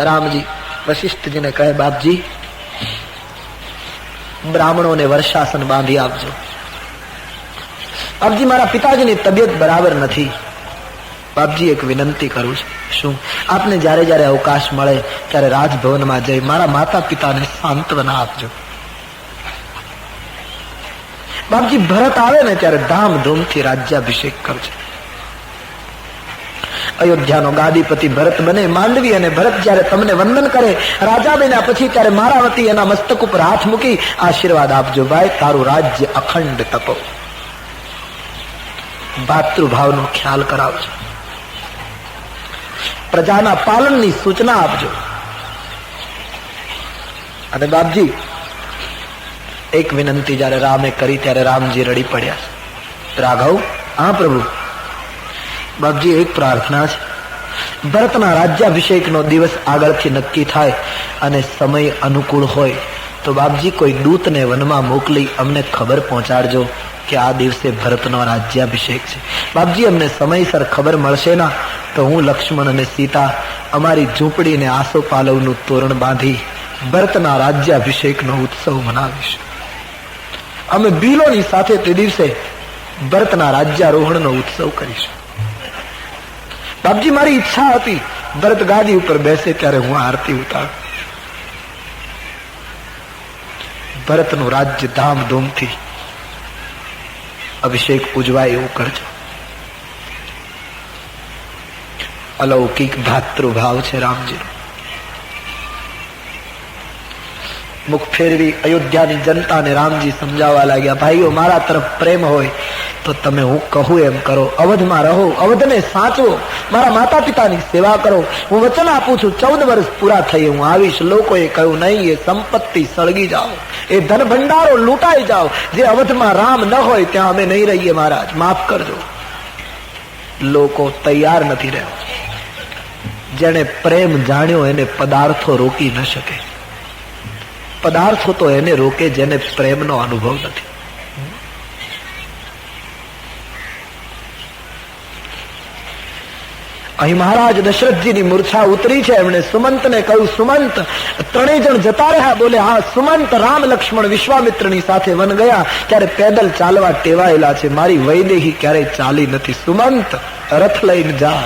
રામજી વશિષ્ઠજીને કહે, બાપજી બ્રાહ્મણોને વર્ષાસન બાંધી આપજો. બાપજી મારા પિતાજીની તબિયત બરાબર નથી. બાપજી એક વિનંતી કરું છું. શું? આપને જ્યારે જ્યારે અવકાશ મળે ત્યારે રાજભવનમાં જઈ મારા માતા પિતાને સાંત્વના આપજો. બાપજી ભરત આવે ને ત્યારે ધામધૂમથી રાજ્યાભિષેક કરજો. અયોધ્યાનો ગાદીપતિ ભરત બને. માંડવી અને ભરત જયારે તમને વંદન કરે રાજા બન્યા પછી ત્યારે મારા વતી એના મસ્તક ઉપર હાથ મૂકી આશીર્વાદ આપજો. ભાઈ તારું રાજ્ય અખંડ તપો. ભાતૃભાવનો ખ્યાલ કરાવજો. પ્રજાના પાલનની સૂચના આપજો. અને બાપજી એક વિનંતી જયારે રામે કરી ત્યારે રામજી રડી પડ્યા. રાઘવ, હા પ્રભુ. બાપજી એક પ્રાર્થના છે. ભરતના રાજ્યાભિષેકનો દિવસ આગળથી નક્કી થાય અને સમય અનુકૂળ હોય તો બાપજી કોઈ દૂતને વનમાં મોકલી અમને ખબર પહોંચાડજો કે આ દિવસે ભરતનો રાજ્યાભિષેક છે. બાપજી અમને સમયસર ખબર મળશે ના તો હું લક્ષ્મણ અને સીતા અમારી ઝૂંપડીને આસોપાલવનું તોરણ બાંધી ભરતના રાજ્યાભિષેકનો ઉત્સવ મનાવીશું. અમે બીલોની સાથે તે દિવસે ભરતના રાજ્યારોહણનો ઉત્સવ કરીશું. બાપજી મારી ઈચ્છા હતી ભરત ગાદી ઉપર બેસે ત્યારે હું આરતી ઉતારું. ભરતનું રાજ્ય ધામધૂમથી અભિષેક ઉજવાય એવું કરજો. અલૌકિક ભાતૃભાવ છે રામજી. મુખ ફેરવી અયોધ્યાની જનતાને રામજી સમજાવવા લાગ્યા, ભાઈઓ મારા તરફ પ્રેમ હોય તો તમે હું કહું એમ કરો. અવધમાં રહો, અવધને સાચવો, મારા માતા પિતાની સેવા કરો. હું વચન આપું છું 14 વર્ષ પૂરા થઈ હું આવીશ. લોકોએ કહ્યું નહીં, એ સંપત્તિ સળગી જાઓ, એ ધન ભંડારો લૂંટાઈ જાઓ. જે અવધમાં રામ ન હોય ત્યાં અમે નહીં રહીએ મહારાજ, માફ કરજો. લોકો તૈયાર નથી રહ્યા. જેને પ્રેમ જાણ્યો એને પદાર્થો રોકી ન શકે. પદાર્થો તો એને રોકે જેને પ્રેમનો અનુભવ નથી. અહીં મહારાજ દશરથજીની મૂર્છા ઉતરી છે. એમણે સુમંતને કહ્યું, સુમંત. ત્રણેય જણ જતા રહ્યા. બોલે, હા સુમંત રામ લક્ષ્મણ વિશ્વામિત્રની સાથે વન ગયા ત્યારે પેદલ ચાલવા ટેવાયેલા છે. મારી વૈદેહી ક્યારેય ચાલી નથી. સુમંત રથ લઈને જા.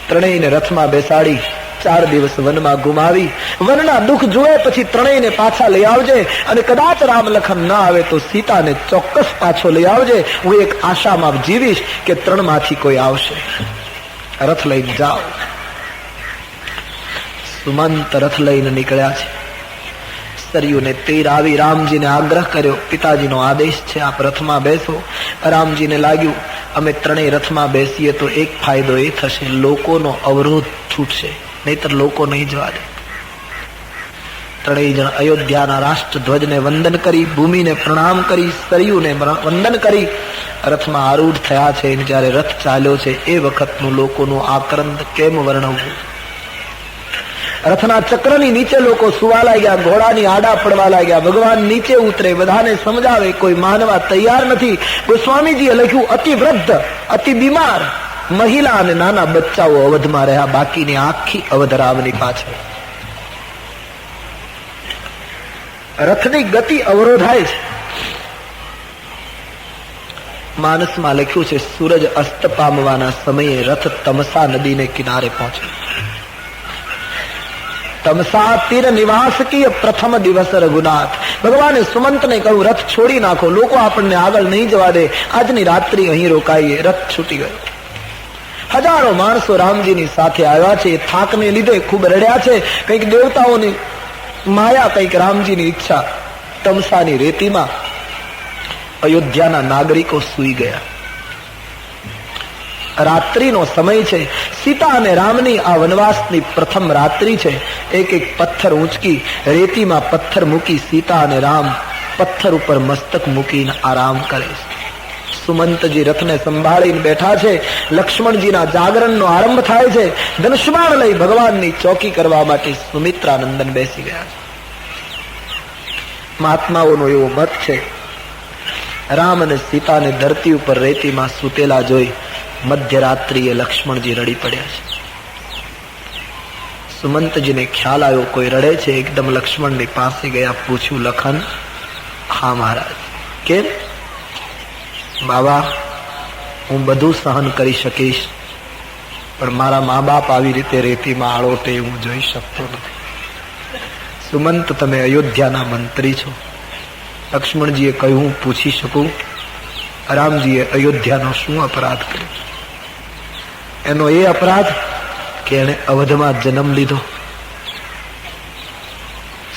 ત્રણેયને રથમાં બેસાડી 4 દિવસ વનમાં ગુમાવી. વનના દુઃખ જુએ પછી ત્રણેયને પાછા લઈ આવજે. અને કદાચ રામ લખન ન આવે તો સીતાને ચોક્કસ પાછો લઈ આવજે. હું એક આશામાં જીવીશ કે 3 માંથી કોઈ આવશે. રથ લઈને જાઓ. સુમંત રથ લઈને નીકળ્યા છે. સરયુને તીર આવી રામજીને આગ્રહ કર્યો, પિતાજીનો આદેશ છે, આપ રથમાં બેસો. રામજીને લાગ્યું અમે ત્રણેય રથમાં બેસીએ તો એક ફાયદો એ થશે, લોકોનો અવરોધ છૂટશે, નહીતર લોકો નહીં જવા દે. ત્રણેય જણ અયોધ્યાના રાષ્ટ્રધ્વજને વંદન કરી, ભૂમિને પ્રણામ કરી, સરયુને વંદન કરી રથમાં આરૂઢ થયા છે. જ્યારે રથ ચાલ્યો છે એ વખતનું લોકોનું આક્રંદ કેમ વર્ણવવું. રથના ચક્રની નીચે લોકો સુવા લાગ્યા, ઘોડાની આડા પડવા લાગ્યા. ભગવાન નીચે ઉતરે, બધાને સમજાવે, કોઈ માનવા તૈયાર નથી. ગોસ્વામીજીએ લખ્યું, અતિ વૃદ્ધ, અતિ બીમાર, મહિલા અને નાના બચ્ચાઓ અવધમાં રહ્યા, બાકીની આખી અવધ રામની પાછળ. રથની ગતિ અવરોધાય છે. માનસમાં લખ્યું છે, સૂરજ અસ્ત પામવાના સમયે રથ તમસા નદીને કિનારે પહોંચ્યો. તમસા તીર નિવાસ કી પ્રથમ દિવસ રઘુનાથ. ભગવાને સુમંતને કહ્યું, રથ છોડી નાખો, લોકો આપણને આગળ નહીં જવા દે, આજની રાત્રિ અહીં રોકાઈએ. રથ છૂટી ગયો. હજારો માણસો રામજીની સાથે આવ્યા છે. થાકને લીધે ખૂબ રડ્યા છે. કંઈક દેવતાઓની માયા, કંઈક રામજીની ઈચ્છા. તમસાની રેતીમાં અયોધ્યાના નાગરિકો સૂઈ ગયા. રાત્રિનો સમય છે. સીતા અને રામની આ વનવાસની પ્રથમ રાત્રિ છે. એક એક પથ્થર ઊંચકી રેતીમાં પથ્થર મૂકી સીતા અને રામ પથ્થર ઉપર મસ્તક મૂકીને આરામ કરે છે. સુમંતજી રથને સંભાળીને બેઠા છે. લક્ષ્મણજીના જાગરણનો આરંભ થાય છે. ધનુષ્યબાણ લઈ ભગવાનની ચોકી કરવા માટે સુમિત્રાનંદન બેસી ગયા છે. મહાત્માઓનો એવો મત છે, રામ અને સીતાને ધરતી ઉપર રેતીમાં સૂતેલા જોઈ મધ્યરાત્રિએ લક્ષ્મણજી રડી પડ્યા છે. સુમંતજીને ખ્યાલ આવ્યો કોઈ રડે છે. એકદમ લક્ષ્મણની પાસે ગયા, પૂછ્યું, લખન? હા મહારાજ. કેમ? બાબા, હું બધું સહન કરી શકીશ, પણ મારા મા બાપ આવી રીતે રેતીમાં આળોટે હું જોઈ શકતો નથી. સુમંત, તમે અયોધ્યાના મંત્રી છો. લક્ષ્મણજીએ કહ્યું, હું પૂછી શકું? રામજીએ અયોધ્યાનો શું અપરાધ કર્યો? એનો એ અપરાધ કે એને અવધમાં જન્મ લીધો.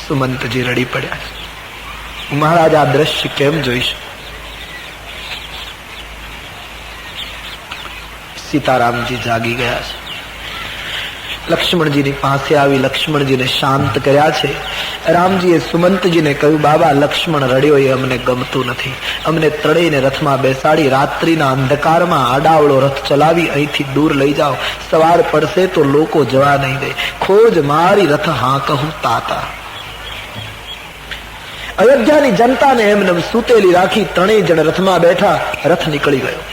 સુમંતજી રડી પડ્યા. મહારાજ, આ દ્રશ્ય કેમ જોઈશ? સીતારામજી જાગી ગયા છે. લક્ષ્મણજીની પાસે આવી લક્ષ્મણજીને શાંત કર્યા છે. રામજીએ સુમંતજીને કહ્યું, બાબા, લક્ષ્મણ રડ્યો એ અમને ગમતું નથી. અમને ત્રણેયને રથમાં બેસાડી રાત્રિના અંધકારમાં આડાવળો રથ ચલાવી અહીંથી દૂર લઈ જાઓ. સવાર પડશે તો લોકો જવા નહીં દે. ખોજ મારી રથ હા કહું તાતા. અયોધ્યાની જનતાને એમને સૂતેલી રાખી ત્રણેય જણ રથમાં બેઠા. રથ નીકળી ગયો.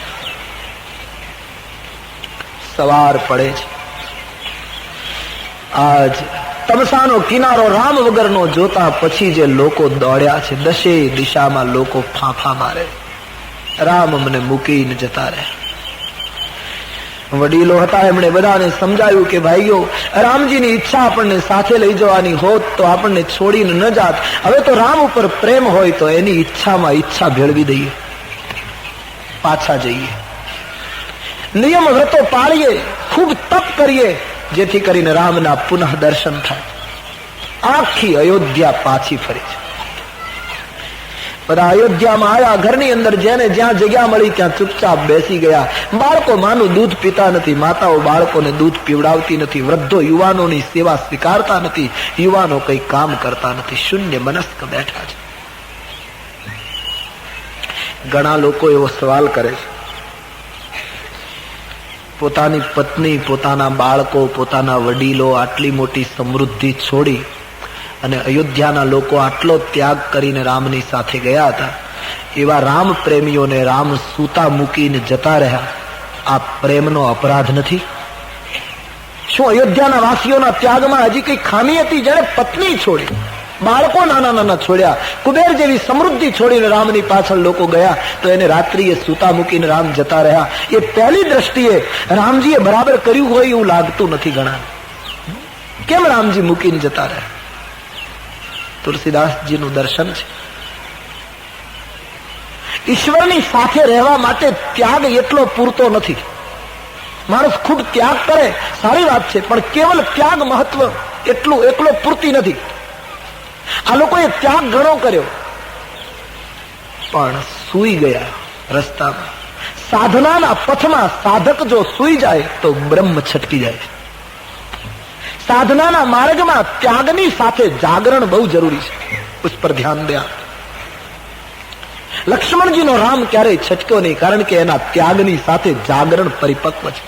સવાર પડે છે. આજ તમસાનો કિનારો રામ વગરનો જોતા પછી જે લોકો દોડ્યા છે, દશે દિશામાં લોકો ફાંફા મારે, રામ અમને મૂકીને જતા રહે. વડીલો હતા, એમણે બધાને સમજાયું કે ભાઈઓ, રામજીની ઈચ્છા આપણને સાથે લઈ જવાની હોત તો આપણને છોડીને ન જાત. હવે તો રામ ઉપર પ્રેમ હોય તો એની ઈચ્છામાં ઈચ્છા ભેળવી દઈએ, પાછા જઈએ, નિયમ વ્રતો પાળીએ, ખૂબ તપ કરીએ, જેથી કરીને રામના પુનઃ દર્શન થાય. આખી અયોધ્યા પાછી ફરી છે. બધા અયોધ્યામાં આવ્યા. ઘરની અંદર જેને જ્યાં જગ્યા મળી ત્યાં ચૂપચાપ બેસી ગયા. બાળકો માનું દૂધ પીતા નથી, માતાઓ બાળકોને દૂધ પીવડાવતી નથી, વૃદ્ધો યુવાનોની સેવા સ્વીકારતા નથી, યુવાનો કઈ કામ કરતા નથી, શૂન્ય મનસ્ક બેઠા છે. ઘણા લોકો એવો સવાલ કરે છે, પોતાની પત્ની, પોતાના બાળકો, પોતાના વડીલો આટલી મોટી સમૃદ્ધિ છોડી અને અયોધ્યાના લોકો આટલો ત્યાગ કરીને રામની સાથે ગયા હતા, એવા રામ પ્રેમીઓને રામ સૂતા મૂકીને જતા રહ્યા. આ પ્રેમનો અપરાધ નથી? શું અયોધ્યાના વાસીઓના ત્યાગમાં હજી કઈ ખામી હતી? જેને પત્ની છોડી, બાળકો નાના નાના છોડ્યા, કુબેર જેવી સમૃદ્ધિ છોડીને રામની પાછળ લોકો ગયા, તો એને રાત્રિએ સૂતા મૂકીને રામ જતા રહ્યા. એ પહેલી દ્રષ્ટિએ રામજીએ બરાબર કર્યું હોય એવું લાગતું નથી ઘણા. કેમ રામજી મૂકીને જતા રહ્યા? તુલસીદાસજીનું દર્શન છે. ઈશ્વરની સાથે રહેવા માટે ત્યાગ એટલો પૂરતો નથી. માણસ ખૂબ ત્યાગ કરે, સારી વાત છે, પણ કેવલ ત્યાગ મહત્વ એટલું એકલો પૂરતી નથી. આ લોકોએ ત્યાગ ઘણો કર્યો, પણ સૂઈ ગયા રસ્તામાં. સાધનાના પથમાં સાધક જો સૂઈ જાય તો બ્રહ્મ છટકી જાય. સાધનાના માર્ગમાં ત્યાગની સાથે જાગરણ બહુ જરૂરી છે. ઉસ પર ધ્યાન દે. લક્ષ્મણજીનો રામ ક્યારેય છટક્યો નહીં, કારણ કે એના ત્યાગની સાથે જાગરણ પરિપક્વ છે.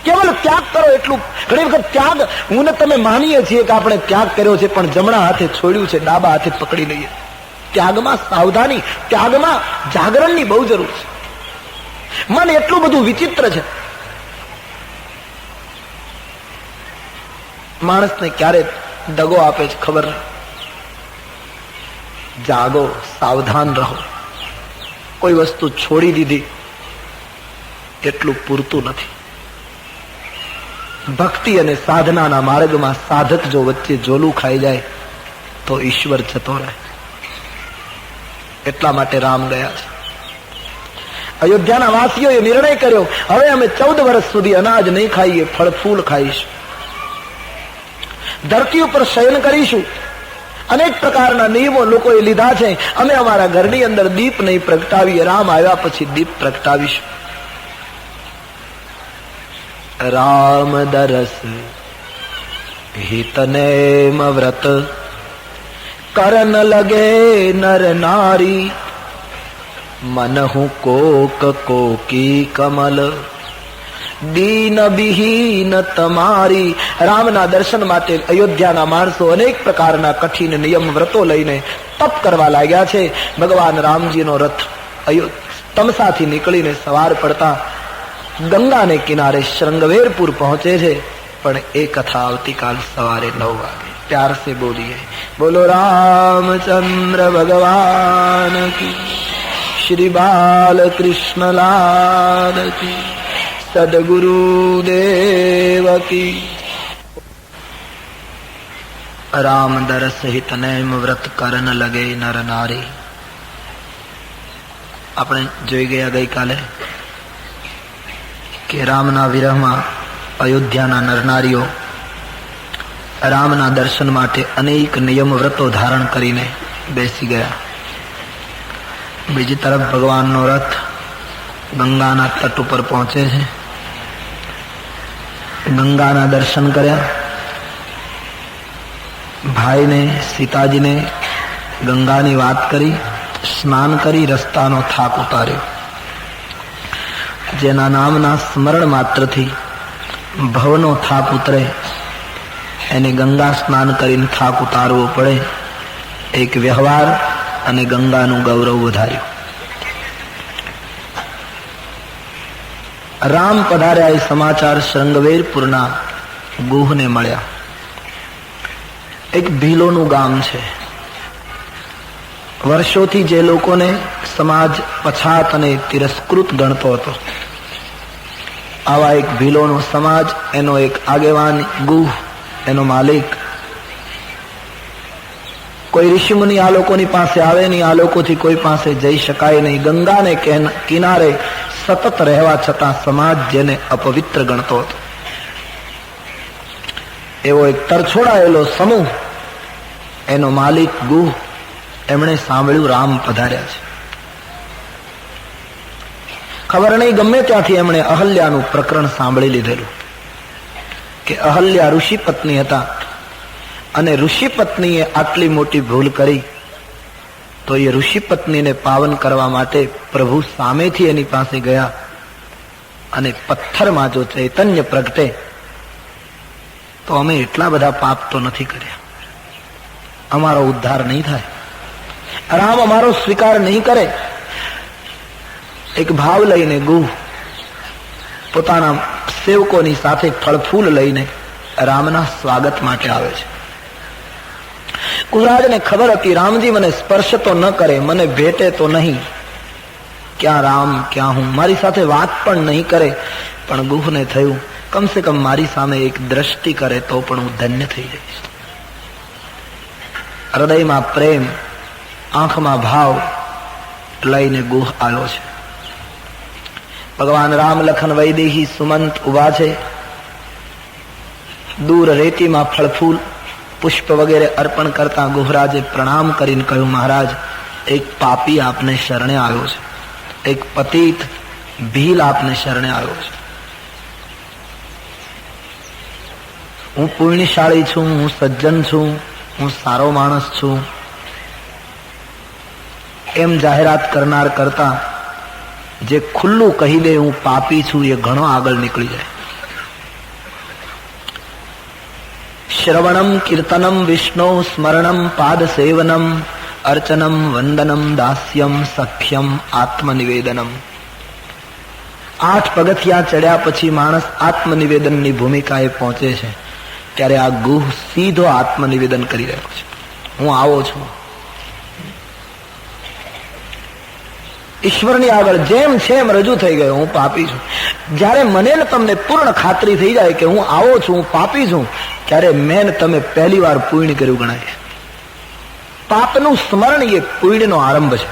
કેવલ ત્યાગ કરો એટલું. ઘણી વખત ત્યાગ હું ને તમે માનીએ છીએ કે આપણે ત્યાગ કર્યો છે, પણ જમણા હાથે છોડ્યું છે, ડાબા હાથે પકડી લઈએ. ત્યાગમાં સાવધાની, ત્યાગમાં જાગરણની બહુ જરૂર છે. મન એટલું બધું વિચિત્ર છે. માણસને ક્યારે દગો આપે છે ખબર નહીં. જાગો, સાવધાન રહો. કોઈ વસ્તુ છોડી દીધી એટલું પૂરતું નથી. ભક્તિ અને સાધનાના માર્ગમાં સાધક જો વચ્ચે ઝોલું ખાઈ જાય તો ઈશ્વર જતો રહે. એટલા માટે રામ ગયા છે. અયોધ્યાના વાસીઓએ નિર્ણય કર્યો, હવે અમે 14 વર્ષ સુધી અનાજ નહીં ખાઈએ, ફળ ફૂલ ખાઈશું, ધરતી ઉપર શયન કરીશું. અનેક પ્રકારના નિયમો લોકોએ લીધા છે. અમે અમારા ઘરની અંદર દીપ નહીં પ્રગટાવીએ, રામ આવ્યા પછી દીપ પ્રગટાવીશું. રામ દરસ હિતનેમ વ્રત કરન લગે નર નારી મનહુ કોક કોકી કમલ દીન બિહીન તમારી. રામના દર્શન માટે અયોધ્યાના માણસો અનેક પ્રકારના કઠિન નિયમ વ્રતો લઈને તપ કરવા લાગ્યા છે. ભગવાન રામજીનો રથ તમસાથી નીકળીને સવાર પડતા ગંગાને કિનારે શૃંગવેરપુર પહોંચે છે. પણ એ કથા આવતીકાલ સવારે 9 વાગે प्यार से बोलिए। बोलो रामचंद्र भगवान की, श्री बाल कृष्ण लाल की, सदगुरु देव की। राम दरस हित नेम व्रत करन लगे नर नारी। આપણે જોઈ ગયા ગઈકાલે કે રામના વિરહમાં અયોધ્યાના નરનારીઓ રામના દર્શન માટે અનેક નિયમ વ્રતો ધારણ કરીને બેસી ગયા. બીજી તરફ ભગવાનનો રથ ગંગાના તટ ઉપર પહોંચે છે. ગંગાના દર્શન કર્યા. ભાઈને સીતાજીને ગંગાની વાત કરી, સ્નાન કરી રસ્તાનો થાક ઉતાર્યો. જેના નામના સ્મરણ માત્રથી ભવનો થાક ઉતરે એને ગંગા સ્નાન કરીને થાક ઉતારવો પડે. એક વ્યવહાર અને ગંગાનું ગૌરવ વધાર્યું. રામ પધાર્યા એ સમાચાર શૃંગવેરપુરના ગુહને મળ્યા. એક ભીલોનું ગામ છે. વર્ષોથી જે લોકોને સમાજ પછાત અને તિરસ્કૃત ગણતો હતો, આવા એક ભીલોનો સમાજ, એનો એક આગેવાન ગુહ, એનો માલિક. કોઈ ઋષિમુનિ આ લોકોની પાસે આવે નહીં, આ લોકોથી કોઈ પાસે જઈ શકાય નહીં. ગંગાને કિનારે સતત રહેવા છતાં સમાજ જેને અપવિત્ર ગણતો હતો, એવો એક તરછોડાયેલો સમૂહ, એનો માલિક ગુહ, એમણે સાંભળ્યું રામ પધાર્યા છે. ખબર નહીં ગમે ત્યાંથી એમણે અહલ્યાનું પ્રકરણ સાંભળી લીધેલું કે અહલ્યા ઋષિ પત્ની હતા અને ઋષિ પત્નીએ આટલી મોટી ભૂલ કરી તો એ ઋષિ પત્નીને પાવન કરવા માટે પ્રભુ સામેથી એની પાસે ગયા અને પથ્થરમાં જો ચૈતન્ય પ્રગટે તો અમે એટલા બધા પાપ તો નથી કર્યા, અમારો ઉદ્ધાર નહીં થાય, રામ અમારો સ્વીકાર નહીં કરે. એક ભાવ લઈને ગુહ પોતાના સેવકોની સાથે ફળફૂલ લઈને રામના સ્વાગત માટે આવે છે. કુરાજને ખબર હતી રામજી મને સ્પર્શ તો ન કરે, મને ભેટે તો નહીં, ક્યાં રામ ક્યાં હું, મારી સાથે વાત પણ નહીં કરે. પણ ગુહને થયું કમસે કમ મારી સામે એક દ્રષ્ટિ કરે તો પણ હું ધન્ય થઈ જઈશ. હૃદયમાં પ્રેમ, આંખમાં ભાવ લઈને ગુહ આવ્યો છે. ભગવાન રામ, લખન, વૈદેહી, સુમંત ઉભા છે. દૂર રેતીમાં ફળફૂલ પુષ્પ વગેરે અર્પણ કરતા ગુહરાજે પ્રણામ કરીને કહ્યું, મહારાજ, એક પાપી આપને શરણે આવ્યો છે, એક પતિત ભીલ આપને શરણે આવ્યો છે. હું પુણ્યશાળી છું, હું સજ્જન છું, હું સારો માણસ છું એમ જાહેરાત કરનાર કરતા જે ખુલ્લું કહી દે હું પાપી છું એ ઘણો આગળ નીકળી જાય. શ્રવણમ કીર્તનમ વિષ્ણુ સ્મરણમ પાદ સેવનમ અર્ચનમ વંદનમ દાસ્યમ સખ્યમ આત્મનિવેદનમ. 8 પગથિયા ચડ્યા પછી માણસ આત્મનિવેદનની ભૂમિકાએ પહોંચે છે. ત્યારે આ ગુહ સીધો આત્મનિવેદન કરી રહ્યો છે, હું આવો છું. ઈશ્વરની આગળ જેમ છે એમ રજૂ થઈ ગયો, હું પાપી છું. જ્યારે મને ને તમને પૂર્ણ ખાતરી થઈ જાય કે હું આવો છું, હું પાપી છું, ત્યારે મેં તમે પહેલી વાર પુણ્ય કર્યું ગણાય. પાપનું સ્મરણ એ પુણ્યનો આરંભ છે.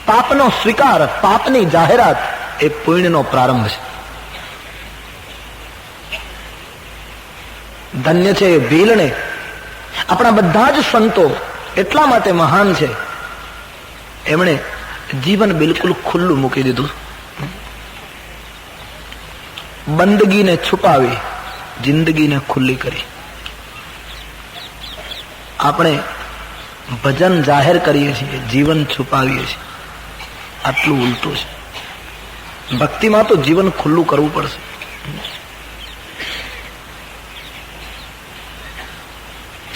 પાપનો સ્વીકાર, પાપની જાહેરાત એ પુણ્યનો પ્રારંભ છે. ધન્ય છે એ ભીલને. આપણા બધા જ સંતો એટલા માટે મહાન છે, એમણે જીવન બિલકુલ ખુલ્લું મૂકી દીધું. બંદગીને છુપાવી, જિંદગીને ખુલ્લી કરી. આપણે ભજન જાહેર કરીએ છીએ, જીવન છુપાવીએ છીએ. આટલું ઉલટું છે. ભક્તિમાં તો જીવન ખુલ્લું કરવું પડશે.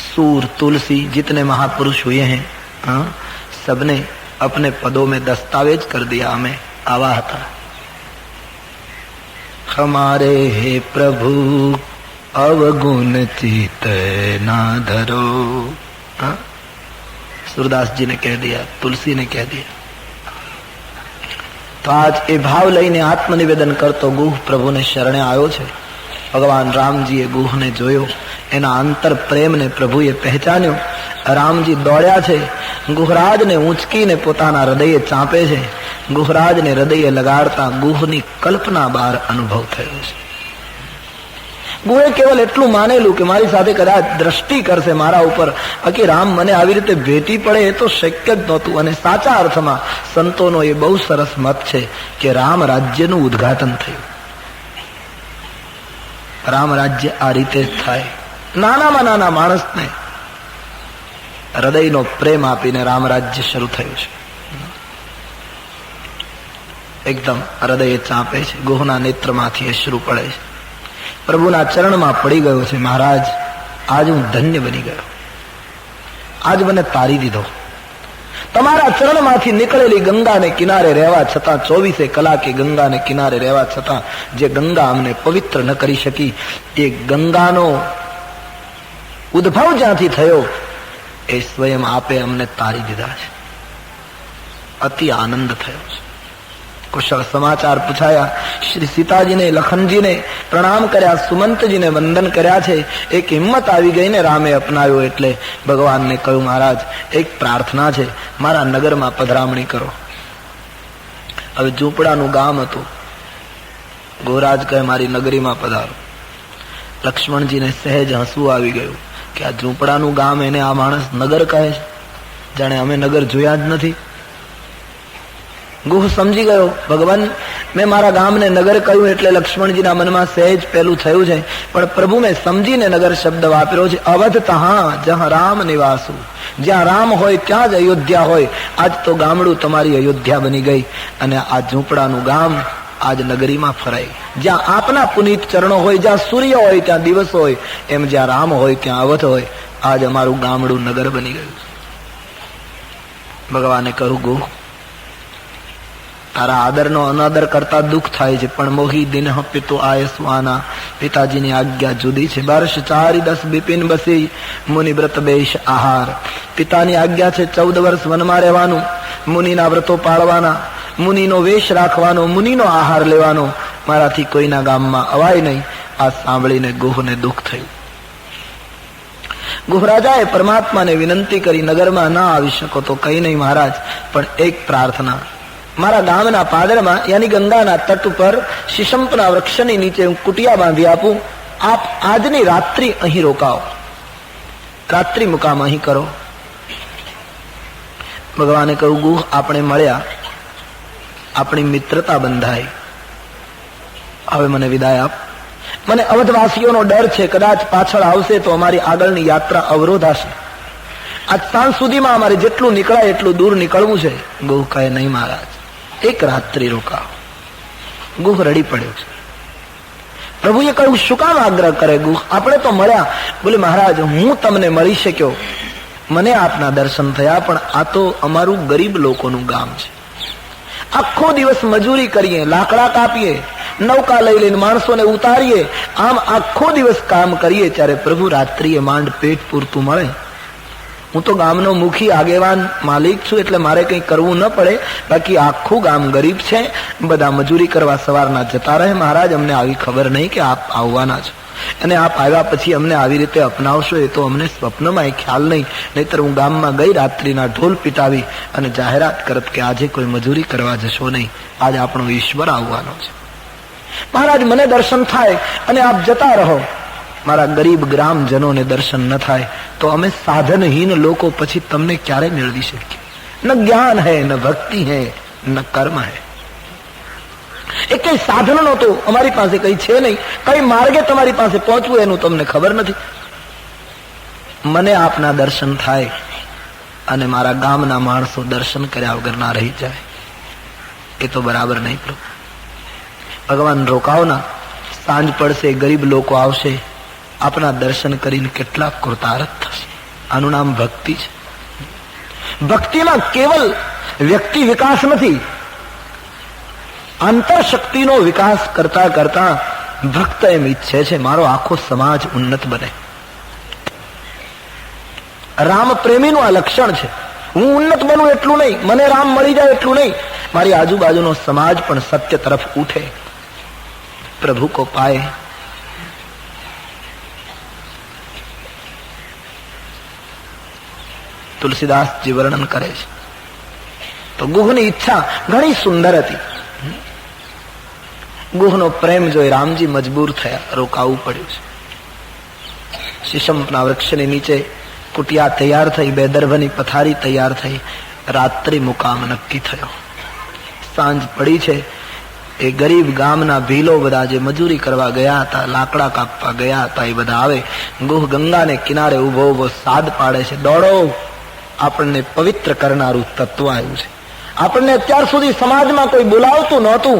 सूर तुलसी जितने महापुरुष हुए हैं, सबने अपने पदों में दस्तावेज कर दिया हमें आवा था. हमारे हे प्रभु अवगुण चित ना धरो। सूरदास जी ने कह दिया, तुलसी ने कह दिया। तो आज એ ભાવ લઈને આત્મનિવેદન કરતો ગુહ પ્રભુને શરણે આવ્યો છે। ભગવાન રામજીએ ગુહને જોયો, એના અંતર પ્રેમને પ્રભુએ પહેચાન્યો। રામજી દોડ્યા છે, ગુહરાજને ઊંચકીને પોતાના હૃદયે ચાંપે છે। ગુહરાજને હૃદયે લગાડતા ગુહની કલ્પના બહાર અનુભવ થયો છે। ગુહે કેવલ એટલું માનેલું કે મારી સાથે કદાચ દ્રષ્ટિ કરશે મારા ઉપર, બાકી રામ મને આવી રીતે ભેટી પડે એ તો શક્ય જ નહોતું। અને સાચા અર્થમાં સંતોનો એ બહુ સરસ મત છે કે રામ રાજ્યનું ઉદ્ઘાટન થયું। રામ રાજ્ય આ રીતે જ થાય। નાનામાં નાના માણસને હૃદયનો પ્રેમ આપીને રામ રાજ્ય શરૂ થયું છે। એકદમ હૃદય ચાંપે છે, ગુહના નેત્રમાંથી અશ્રુ પડે છે। પ્રભુના ચરણમાં પડી ગયો છે, મહારાજ આજ હું ધન્ય બની ગયો, આજ મને તારી દીધો। તમારા ચરણમાંથી નીકળેલી ગંગાને કિનારે રહેવા છતાં, 24 કલાકે ગંગાને કિનારે રહેવા છતાં જે ગંગા અમને પવિત્ર ન કરી શકી, એ ગંગાનો ઉદ્ભવ જ્યાંથી થયો એ સ્વયં આપે અમને તારી દીધા છે। અતિ આનંદ થયો છે। કુશળ સમાચાર પૂછાયા। શ્રી સીતાજીને, લખનજીને પ્રણામ કર્યા, સુમંતજીને વંદન કર્યા છે। એક હિંમત આવી ગઈ ને રામે અપનાવ્યો એટલે ભગવાનને કહ્યું, મહારાજ એક પ્રાર્થના છે, મારા નગરમાં પધરામણી કરો। હવે ઝૂંપડાનું ગામ હતું। ગોરાજ કહે મારી નગરીમાં પધારો। લક્ષ્મણજીને સહેજ હસવું આવી ગયું કે આ ઝૂંપડાનું ગામ એને આ માણસ નગર કહે છે, જાણે અમે નગર જોયા જ નથી। ગુહ સમજી ગયો, ભગવાન મેં મારા ગામને નગર કહ્યું એટલે લક્ષ્મણજીના મનમાં સહેજ પેલું થયું છે, પણ પ્રભુ મેં સમજીને નગર શબ્દ વાપર્યો છે। અવધ તહાં જહાં રામ નિવાસુ, જ્યાં રામ હોય ત્યાં જ અયોધ્યા હોય। આજ તો ગામડું તમારી અયોધ્યા બની ગઈ અને આ ઝૂંપડાનું ગામ આજ નગરીમાં ફરાય। જ્યાં આપના પુનિત ચરણો હોય, જ્યાં સૂર્ય હોય ત્યાં દિવસ હોય, એમ જ્યાં રામ હોય ત્યાં અવધ હોય। આજ અમારું ગામડું નગર બની ગયું છે। ભગવાને કહ્યું, ગુહ તારા આદરનો અનાદર કરતા દુઃખ થાય છે, પણ મોહી દિન પિતુ આયસવાના, પિતાજીની આજ્ઞા જુદી છે। 12 4 10 બિપિન બસી મુનિ વ્રત બેશ આહાર। પિતાની આજ્ઞા છે 14 વર્ષ વનમાં રહેવાનું, મુનિના વ્રતો પાળવાના, મુનિનો વેશ રાખવાનો, મુનિનો આહાર લેવાનો, મારાથી કોઈના ગામમાં અવાય નહીં। આ સાંભળીને ગુહને દુઃખ થયું। ગુહરાજાએ પરમાત્માને વિનંતી કરી, નગરમાં ના આવી શકો તો કઈ નહીં મહારાજ, પણ એક પ્રાર્થના, મારા ગામના પાદરમાં યાની ગંગાના તટ ઉપર શિશંપના વૃક્ષની નીચે હું કુટિયા બાંધી આપું, આપ આજની રાત્રિ અહીં રોકાઓ, રાત્રિ મુકામ અહીં કરો। ભગવાને કહ્યું, ગુહ આપણે મળ્યા, આપણી મિત્રતા બંધાઈ, હવે મને વિદાય આપ। મને અવધવાસીઓનો ડર છે, કદાચ પાછળ આવશે તો અમારી આગળની યાત્રા અવરોધાશે। આજ સાંજ સુધીમાં અમારે જેટલું નીકળાય એટલું દૂર નીકળવું છે। ગુહ કહે, નહીં મહારાજ, એક રાત્રિ રોકાઓ। ગુહ રડી પડ્યો છે। પ્રભુએ કહ્યું, શું કામ આગ્રહ કરે ગુહ, આપણે તો મળ્યા। બોલે, મહારાજ હું તમને મળી શક્યો, મને આપના દર્શન થયા, પણ આ તો અમારું ગરીબ લોકોનું ગામ છે। આખો દિવસ મજૂરી કરીએ, લાકડા કાપીએ, નૌકા લઈ લઈને માણસોને ઉતારીએ, આમ આખો દિવસ કામ કરીએ, ત્યારે પ્રભુ રાત્રિએ માંડ પેટ પૂરતું મળે। હું તો ગામનો મુખી આગેવાન માલિક છું એટલે મારે કંઈ કરવું ન પડે, બાકી આખું ગામ ગરીબ છે, બધા મજૂરી કરવા સવારના જતા રહે। મહારાજ અમને આવી ખબર નહીં કે આપ આવવાના છો, અને આપ આવ્યા પછી અમને આવી રીતે અપનાવશો એ તો અમને સ્વપ્નમાં ખ્યાલ નહીં, નહીતર હું ગામમાં ગઈ રાત્રિના ઢોલ પીટાવી અને જાહેરાત કરત કે આજે કોઈ મજૂરી કરવા જશો નહીં, આજે આપણો ઈશ્વર આવવાનો છે। મહારાજ મને દર્શન થાય અને આપ જતા રહો, મારા ગરીબ ગ્રામજનોને દર્શન ન થાય તો અમે સાધનહીન લોકો પછી તમને ક્યારે મેળવી શકીએ? ન જ્ઞાન હૈ, ન ભક્તિ હૈ, ન કર્મ હૈ। એ કઈ સાધન નહોતું, અમારી પાસે કઈ છે નહીં, કઈ માર્ગે તમારી પાસે પહોંચવું એનું તમને ખબર નથી। મને આપના દર્શન થાય અને મારા ગામના માણસો દર્શન કર્યા વગર ના રહી જાય, એ તો બરાબર નહીં પ્રભુ। ભગવાન રોકાવના, સાંજ પડશે, ગરીબ લોકો આવશે, આપના દર્શન કરીને કેટલા કૃતાર્થ થશે। આનું નામ ભક્તિ છે। ભક્તિમાં કેવલ વ્યક્તિ વિકાસ નથી, આંતર શક્તિનો વિકાસ કરતા કરતા ભક્ત એમ ઈચ્છે છે મારો આખો સમાજ ઉન્નત બને. રામ પ્રેમીનું આ લક્ષણ છે. હું ઉન્નત બનું એટલું નહીં, મને રામ મળી જાય એટલું નહીં, મારી આજુબાજુનો સમાજ પણ સત્ય તરફ ઉઠે, પ્રભુ કો પાએ. તુલસીદાસજી વર્ણન કરે છે તો ગુહની ઈચ્છા ઘણી સુંદર હતી. ગુહનો પ્રેમ જોઈ રામજી મજબૂર થયા, રોકાવું પડ્યું છે. શીશમના વૃક્ષની નીચે કુટિયા તૈયાર થઈ, બે દર્ભની પથારી તૈયાર થઈ, રાત્રિ મુકામ નક્કી થયો. સાંજ પડી છે. એ ગરીબ ગામના ભીલો બધા જે મજૂરી કરવા ગયા હતા, લાકડા કાપવા ગયા હતા, એ બધા આવે. ગુહ ગંગાને કિનારે ઉભો ઉભો સાદ પાડે છે, દોડો, આપણને પવિત્ર કરનારું તત્વ આવ્યું છે. આપણને અત્યાર સુધી સમાજમાં કોઈ બોલાવતું નહોતું,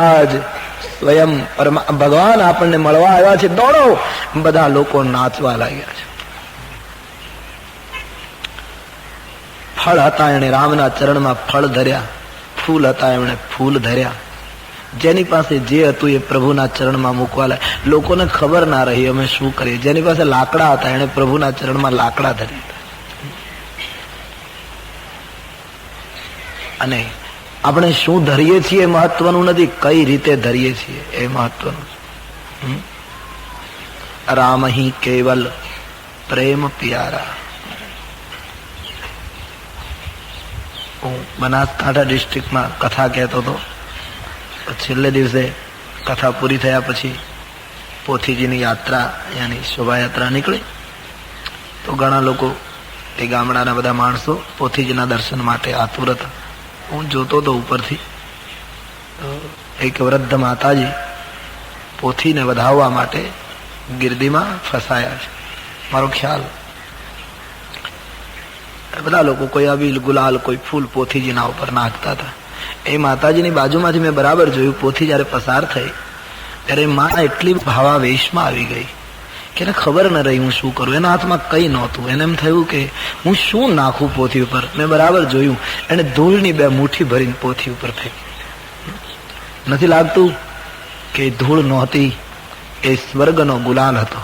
આજ સ્વયં ભગવાન આપણને મળવા આવ્યા છે, દોડો. બધા લોકો નાચવા લાગ્યા છે. ફળ હતા એણે રામના ચરણમાં ફળ ધર્યા, ફૂલ હતા એમણે ફૂલ ધર્યા. જેની પાસે જે હતું એ પ્રભુના ચરણમાં મૂકવા લાગ્યા. લોકોને ખબર ના રહી અમે શું કરીએ. જેની પાસે લાકડા હતા એણે પ્રભુના ચરણમાં લાકડા ધર્યા. અને આપણે શું ધરીએ છીએ મહત્વનું નથી, કઈ રીતે ધરીએ છીએ એ મહત્વનું છે. રામ હી કેવલ પ્રેમ પ્યારા. હું બનાસકાંઠા ડિસ્ટ્રિક્ટમાં કથા કહેતો હતો. છેલ્લે દિવસે કથા પૂરી થયા પછી પોથીજીની યાત્રા, યાની શોભાયાત્રા નીકળી તો ઘણા લોકો, એ ગામડાના બધા માણસો પોથીજીના દર્શન માટે આતુર હતા. હું જોતો હતો ઉપરથી, એક વૃદ્ધ માતાજી પોથીને વધાવવા માટે ગિરદીમાં ફસાયા છે. મારો ખ્યાલ બધા લોકો કોઈ અબીલ ગુલાલ કોઈ ફૂલ પોથીજીના ઉપર નાખતા હતા. એ માતાજીની બાજુમાંથી મેં બરાબર જોયું, પોથી જયારે પસાર થઈ ત્યારે માં એટલી ભાવાવેશમાં આવી ગઈ કે એને ખબર ન રહી હું શું કરું. એના હાથમાં કઈ નહોતું. એને એમ થયું કે હું શું નાખું પોથી ઉપર. મેં બરાબર જોયું, એને ધૂળની બે મુઠ્ઠી ભરીને પોથી ઉપર ફેંકી. નથી લાગતું કે ધૂળ નહોતી, એ સ્વર્ગનો ગુલાલ હતો.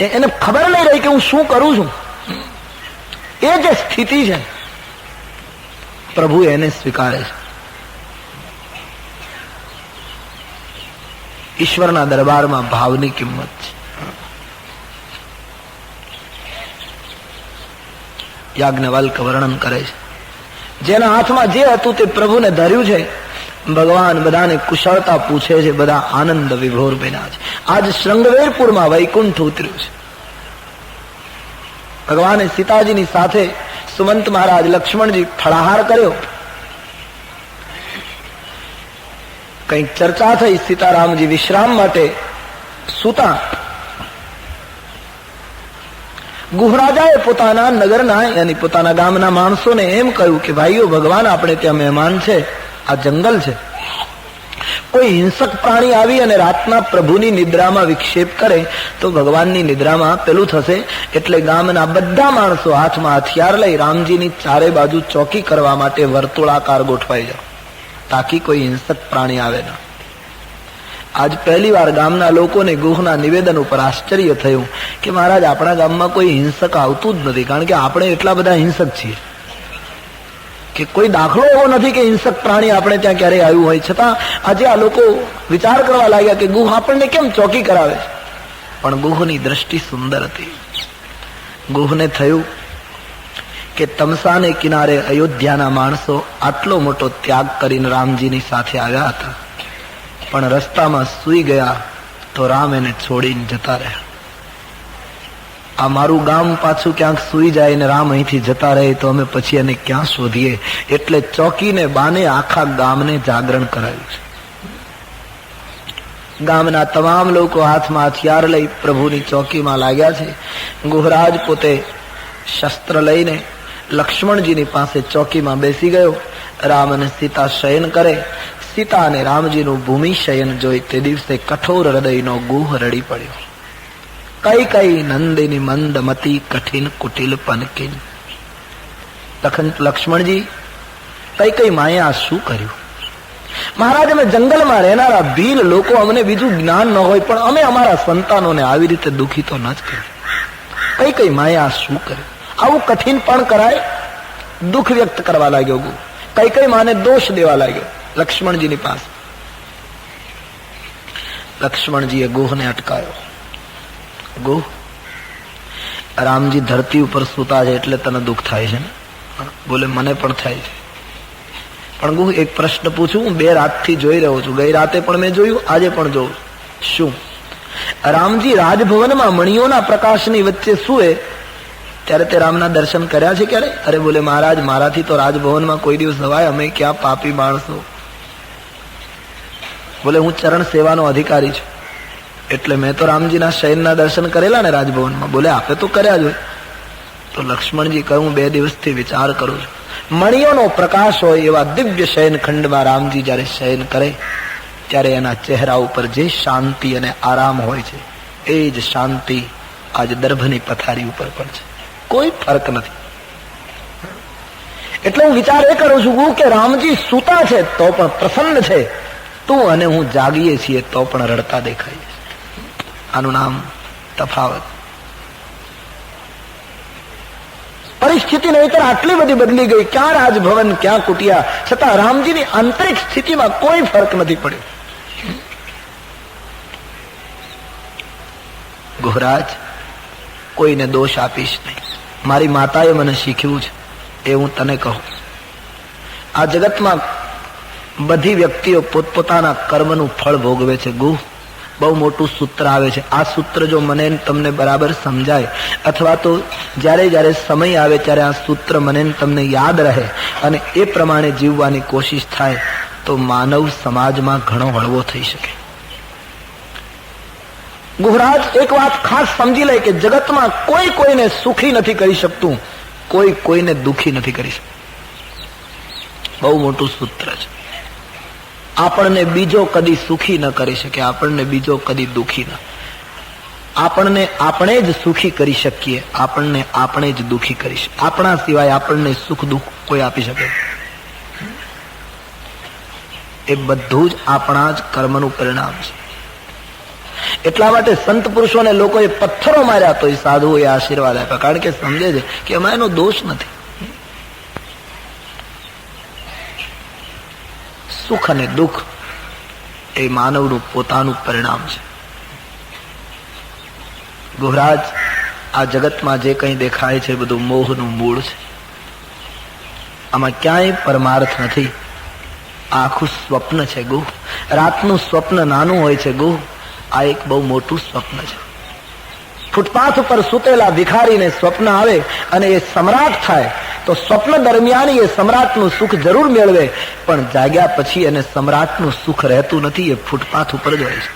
એને ખબર નહીં રહી કે હું શું કરું છું. એ જે સ્થિતિ છે પ્રભુ એને સ્વીકારે છે. ઈશ્વરના દરબારમાં ભાવની કિંમત છે. યાજ્ઞવલ્ક વર્ણન કરે છે, જેના હાથમાં જે હતું તે પ્રભુને ધર્યું છે. ભગવાન બધાને કુશળતા પૂછે છે, બધા આનંદ વિભોર બન્યા છે. આજ શૃંગવેરપુરમાં વૈકુંઠ ઉતર્યું છે. ભગવાને સીતાજીની સાથે સુમંત મહારાજ, લક્ષ્મણજી ફળાહાર કર્યો. કંઈક ચર્ચા થઈ, સીતારામજી વિશ્રામ માટે સૂતા. ગુહરાજાએ પોતાના નગરના યાની પોતાના ગામના માણસોને એમ કહ્યું કે ભાઈઓ, ભગવાન આપણે ત્યાં મહેમાન છે, આ જંગલ છે. કોઈ હિંસક પ્રાણી આવી અને રાતના પ્રભુની નિદ્રામાં વિક્ષેપ કરે તો ભગવાનની નિદ્રામાં પેલું થશે. એટલે ગામના બધા માણસો હાથમાં હથિયાર લઈ રામજીની ચારે બાજુ ચોકી કરવા માટે વર્તુળાકાર ગોઠવાઈ જાઓ, તાકી કોઈ હિંસક પ્રાણી આવે ના. આજ પહેલી વાર ગામના લોકોને ગુહના નિવેદન ઉપર આશ્ચર્ય થયું કે મહારાજ, આપણા ગામમાં કોઈ હિંસક આવતું જ નથી, કારણ કે આપણે એટલા બધા હિંસક છીએ કે કોઈ દાખલો એવો નથી કે હિંસક પ્રાણી આપણે ત્યાં ક્યારેય આવ્યું હોય. છતાં આજે આ લોકો વિચાર કરવા લાગ્યા કે ગુહ આપણને કેમ ચોકી કરાવે છે. પણ ગુહની દ્રષ્ટિ સુંદર હતી. ગુહને થયું કે તમસાને કિનારે અયોધ્યાના માણસો આટલો મોટો ત્યાગ કરીને રામજીની સાથે આવ્યા હતા, પણ રસ્તામાં સૂઈ ગયા તો રામ એને છોડીને જતા રહ્યા. આ મારું ગામ પાછું ક્યાંક સૂઈ જાય ને રામ અહીંથી જતા રહે તો અમે પછી એને ક્યાં શોધીએ. એટલે ચોકીને બાને આખા ગામને જાગરણ કરાવ્યું છે. ગામના તમામ લોકો હાથમાં હથિયાર લઈ પ્રભુની ચોકીમાં લાગ્યા છે. ગુહરાજ પોતે શસ્ત્ર લઈને લક્ષ્મણજીની પાસે ચોકીમાં બેસી ગયો. રામ અને સીતા શયન કરે. સીતા અને રામજીનું ભૂમિ શયન જોઈ તે દિવસે કઠોર હૃદયનો ગુહ રડી પડ્યો. કઈ કઈ નંદિની મંદમતી કઠિન કુટિલ પનકિન. લક્ષ્મણજી કઈ માએ આ શું કર્યું? મહારાજ, અમે જંગલમાં રહેનારા ભીલ લોકો, અમને બીજું જ્ઞાન ન હોય, પણ અમે અમારા સંતાનોને આવી રીતે દુઃખી તો ન જ કર્યું. કઈ માએ આ શું કર્યું? આવું કઠિન પણ કરાય? દુઃખ વ્યક્ત કરવા લાગ્યો ગુરુ. કઈ માને દોષ દેવા લાગ્યો લક્ષ્મણજીની પાસે. લક્ષ્મણજીએ ગુહને અટકાયો. ગુહ, રામજી ધરતી ઉપર સૂતા છે એટલે તને દુઃખ થાય છે ને? બોલે, મને પણ થાય છે. પણ ગુહ, એક પ્રશ્ન પૂછું. હું 2 રાતથી જોઈ રહ્યો છું. ગઈ રાતે પણ મેં જોયું, આજે પણ જોઉં. શું? રામજી રાજભવનમાં મણીઓના પ્રકાશની વચ્ચે સૂએ ત્યારે તે રામના દર્શન કર્યા છે ક્યારે? અરે બોલે, મહારાજ, મારાથી તો રાજભવનમાં કોઈ દિવસ જવાય, અમે ક્યાં પાપી માણસો. બોલે, હું ચરણ સેવાનો અધિકારી છું, એટલે મેં તો રામજીના શયનના દર્શન કરેલા ને રાજભવનમાં. બોલે, આપે તો કર્યા જ હોય. તો લક્ષ્મણજી કહ્યું, 2 દિવસથી વિચાર કરું છું. મણીઓનો પ્રકાશ હોય એવા દિવ્ય શયન ખંડમાં રામજી જયારે શયન કરે ત્યારે એના ચહેરા ઉપર જે શાંતિ અને આરામ હોય છે એ જ શાંતિ આજ દર્ભની પથારી ઉપર પણ છે. કોઈ ફરક નથી. એટલે હું વિચાર એ કરું છું કે રામજી સૂતા છે તો પણ પ્રસન્ન છે, તું અને હું જાગીએ છીએ તો પણ રડતા દેખાય. આનું નામ તફાવત. પરિસ્થિતિ નહીતર આટલી બધી બદલી ગઈ. ક્યાં રાજભવન, ક્યાં કુટિયા, છતાં રામજીની આંતરિક સ્થિતિમાં કોઈ ફરક નથી પડ્યો. ગુહરાજ, કોઈને દોષ આપીશ નહીં. મારી માતાએ મને શીખ્યું છે એ હું તને કહું. આ જગતમાં બધી વ્યક્તિઓ પોતપોતાના કર્મનું ફળ ભોગવે છે. ગુહ, બહુ મોટું સૂત્ર આવે છે. આ સૂત્ર જો મને તમને બરાબર સમજાય, અથવા તો જ્યારે જ્યારે સમય આવે ત્યારે આ સૂત્ર મને તમને યાદ રહે અને એ પ્રમાણે જીવવાની કોશિશ થાય તો માનવ સમાજમાં ઘણો હળવો થઈ શકે. ગુહરાજ, એક વાત ખાસ સમજી લે કે જગતમાં કોઈ કોઈને સુખી નથી કરી શકતું, કોઈ કોઈને દુઃખી નથી કરી શકતું. બહુ મોટું સૂત્ર છે. આપણને બીજો કદી સુખી ન કરી શકે, આપણને બીજો કદી દુઃખી ન. આપણને આપણે જ સુખી કરી શકીએ, આપણને આપણે જ દુઃખી કરી શકીએ. આપણા સિવાય આપણને સુખ દુઃખ કોઈ આપી શકે? એ બધું જ આપણા જ કર્મનું પરિણામ છે. એટલા માટે સંત પુરુષોને લોકોએ પથ્થરો માર્યા તો એ સાધુઓએ આશીર્વાદ આપ્યા, કારણ કે સમજે છે કે એમાં એનો દોષ નથી. સુખ અને દુઃખ એ માનવનું પોતાનું પરિણામ છે. ગુહરાજ, આ જગતમાં જે કંઈ દેખાય છે બધું મોહનું મૂળ છે. આમાં ક્યાંય પરમાર્થ નથી. આખું સ્વપ્ન છે. ગુહ, રાતનું સ્વપ્ન નાનું હોય છે. ગુહ, આ એક બહુ મોટું સ્વપ્ન છે. ફૂટપાથ ઉપર સૂતેલા ભિખારીને સ્વપ્ન આવે અને એ સમ્રાટ થાય તો સ્વપ્ન દરમિયાન એ સમ્રાટનું સુખ જરૂર મેળવે, પણ જાગ્યા પછી એને સમ્રાટનું સુખ રહેતું નથી, એ ફૂટપાથ ઉપર જ હોય છે.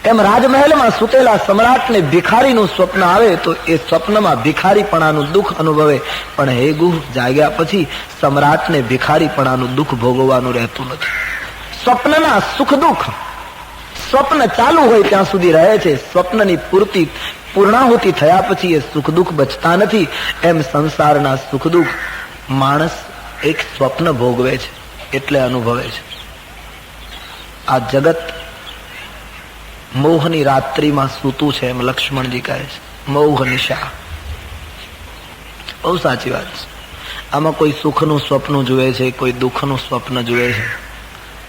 એમ રાજમહેલમાં સૂતેલા સમ્રાટને ભિખારીનું સ્વપ્ન આવે તો એ સ્વપ્નમાં ભિખારીપણાનું દુઃખ અનુભવે, પણ હે ગુહ, જાગ્યા પછી સમ્રાટને ભિખારીપણાનું દુઃખ ભોગવવાનું રહેતું નથી. સ્વપ્નના સુખ દુઃખ સ્વપ્ન ચાલુ હોય ત્યાં સુધી રહે છે. સ્વપ્નની પૂર્ણાહુતિ થયા પછી એ સુખ દુઃખ બચતા નથી. એમ સંસારના સુખ દુઃખ માણસ એક સ્વપ્ન ભોગવે છે એટલે અનુભવે છે. આ જગત મોહની રાત્રિમાં સૂતું છે એમ લક્ષ્મણજી કહે છે. મોહ નિશા. બહુ સાચી વાત છે. આમાં કોઈ સુખનું સ્વપ્ન જુએ છે, કોઈ દુઃખનું સ્વપ્ન જુએ છે,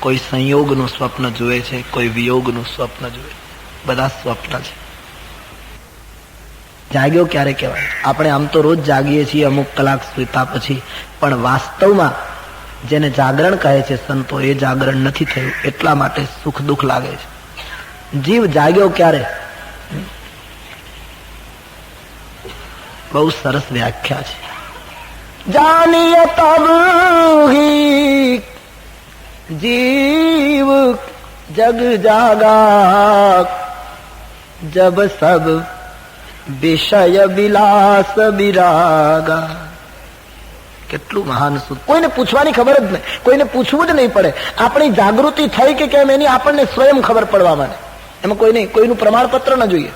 કોઈ સંયોગનું સ્વપ્ન જુએ છે, કોઈ વિયોગનું સ્વપ્ન જુએ. બધા સ્વપ્ન છે. જાગ્યો ક્યારે કહેવાય? આપણે આમ તો રોજ જાગીએ છીએ અમુક કલાક સૂતા પછી, પણ વાસ્તવમાં જેને જાગરણ કહે છે સંતો, એ જાગરણ નથી થયું. એટલા માટે સુખ દુઃખ લાગે છે. જીવ જાગ્યો ક્યારે? બહુ સરસ વ્યાખ્યા છે. જાનીએ તબ હી जीव जग जागा, जब सब विषय विलास विरागा. કેટલું મહાન સૂત્ર. કોઈને પૂછવાની ખબર જ નહીં, કોઈને પૂછવું જ નહીં પડે. આપણી જાગૃતિ થઈ કે કેમ એની આપણને સ્વયં ખબર પડવા માંડે. એમાં કોઈનું પ્રમાણપત્ર ન જોઈએ.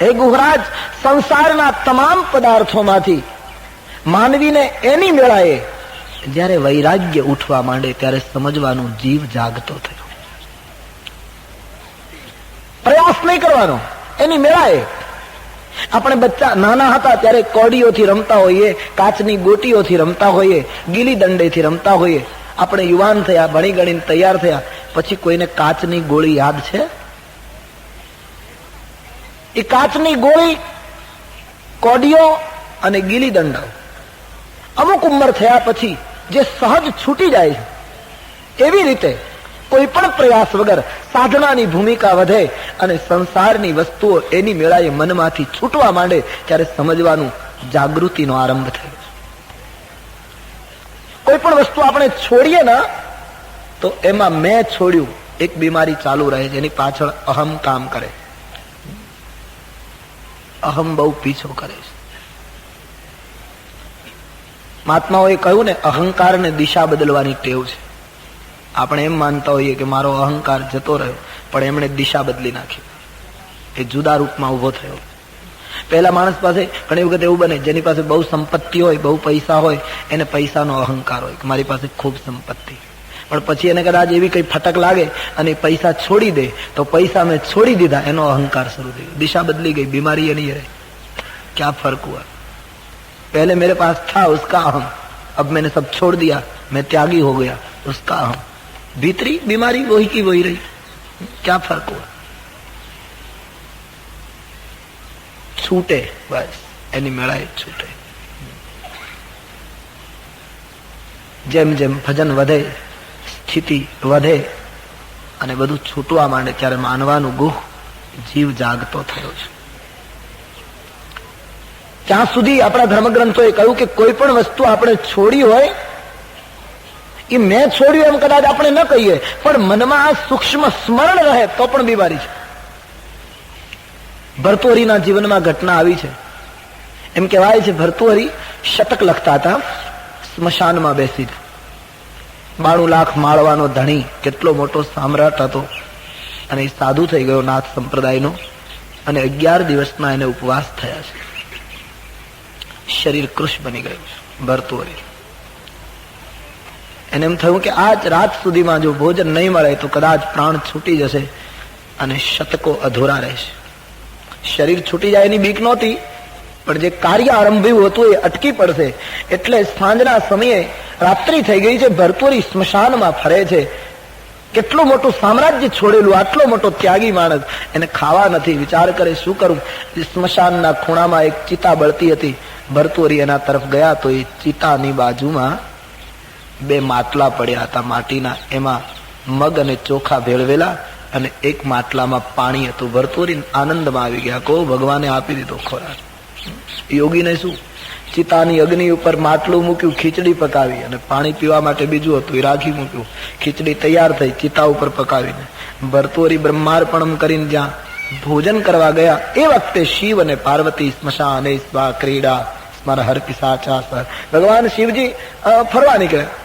હે ગુહરાજ, સંસારના તમામ પદાર્થોમાંથી માનવીને એની મેળાએ જ્યારે વૈરાગ્ય ઉઠવા માંડે ત્યારે સમજવાનું જીવ જાગતો થયો. પ્રયાસ નહીં કરવાનો, એની મેળાએ. આપણે બચ્ચા નાના હતા ત્યારે કોડીઓથી રમતા હોઈએ, કાચની ગોટીઓથી રમતા હોઈએ, ગીલી દંડેથી રમતા હોઈએ. આપણે યુવાન થયા, ભણી ગણીને તૈયાર થયા, પછી કોઈને કાચની ગોળી યાદ છે? એ કાચની ગોળી, કોડીઓ અને ગીલી દંડાઓ અમુક ઉંમર થયા પછી જે સહજ છૂટી જાય છે, એવી રીતે કોઈ પણ પ્રયાસ વગર સાધનાની ભૂમિકા વધે અને સંસારની વસ્તુઓ એની મેળાએ મનમાંથી છૂટવા માંડે ત્યારે સમજવાનું જાગૃતિનો આરંભ થયો. કોઈ પણ વસ્તુ આપણે છોડીએ ના તો એમાં મેં છોડ્યું એક બીમારી ચાલુ રહે છે. એની પાછળ અહમ કામ કરે, અહમ બહુ પીછો કરે છે. મહાત્માઓએ કહ્યું ને, અહંકારને દિશા બદલવાની ટેવ છે. આપણે એમ માનતા હોઈએ કે મારો અહંકાર જતો રહ્યો, પણ એમણે દિશા બદલી નાખી, એ જુદા રૂપમાં ઉભો થયો. પહેલા માણસ પાસે ઘણી વખત એવું બને, જેની પાસે બહુ સંપત્તિ હોય, બહુ પૈસા હોય, એને પૈસાનો અહંકાર હોય કે મારી પાસે ખૂબ સંપત્તિ. પણ પછી એને કદાચ એવી કઈ ફટક લાગે અને પૈસા છોડી દે તો પૈસા મેં છોડી દીધા, એનો અહંકાર શરૂ થઈ ગયો. દિશા बदली गई, बीमारी ये नहीं है. क्या फर्क हुआ? पहले मेरे पास था उसका अहम, अब मैंने सब छोड़ दिया, मैं त्यागी हो गया, उसका अहम. भीतरी बीमारी वही की वही रही. क्या फर्क हुआ? छूटे बस, એની મેળાએ છૂટે. જેમ જેમ ભજન વધે, સ્થિતિ વધે અને બધું છૂટવા માંડે ત્યારે માનવાનું ગુહ જીવ જાગતો થયો છે. ત્યાં સુધી આપણા ધર્મગ્રંથોએ કહ્યું કે કોઈ પણ વસ્તુ આપણે છોડી હોય, એ મેં છોડ્યું એમ કદાચ આપણે ન કહીએ, પણ મનમાં આ સૂક્ષ્મ સ્મરણ રહે તો પણ બીમારી છે. ભર્તુહરીના જીવનમાં ઘટના આવી છે. એમ કહેવાય છે ભર્તુહરી શતક લખતા હતા સ્મશાનમાં બેસી. 92 લાખ માળવાનો ધણી, કેટલો મોટો સમ્રાટ હતો, અને એ સાધુ થઈ ગયો નાથ સંપ્રદાયનો, અને 11 દિવસના એને ઉપવાસ થયા છે. શરીર કૃશ બની ગયું છે ભર્તુહરી. એને એમ થયું કે આજ રાત સુધીમાં જો ભોજન નહીં મળે તો કદાચ પ્રાણ છૂટી જશે અને શતકો અધૂરા રહેશે. શરીર છૂટી જાય એની બીક નહોતી, પણ જે કાર્ય આરંભ્યું હતું એ અટકી પડશે. એટલે સાંજના સમયે રાત્રિ થઈ ગઈ છે, ભર્તુહરી સ્મશાનમાં ફરે છે. કેટલું મોટું સામ્રાજ્ય છોડેલું, આટલો મોટો ત્યાગી માણસ, એને ખાવા નથી. વિચાર કરે શું કરું. સ્મશાનના ખૂણામાં એક ચિતા બળતી હતી. ભર્તુહરી એના તરફ ગયા તો એ ચિતાની બાજુમાં 2 માટલા પડ્યા હતા માટીના, એમાં મગ અને ચોખા ભેળવેલા, અને એક માટલામાં પાણી હતું. ભર્તુહરી આનંદમાં આવી ગયા, કહો ભગવાને આપી દીધો ખોરાક. યોગીને શું, ચિતાની અગ્નિ ઉપર માટલું મૂક્યું, ખીચડી પકાવી, અને પાણી પીવા માટે બીજું હતું એ રાખી મૂક્યું. ખીચડી તૈયાર થઈ, ચિતા ઉપર પકાવીને ભર્તુહરી બ્રહ્માર્પણમ કરીને જ્યાં ભોજન કરવા ગયા એ વખતે શિવ અને પાર્વતી સ્મશાને સ્વા ક્રીડા સ્મર હર પિશાચા સર, ભગવાન શિવજી ફરવા નીકળ્યા.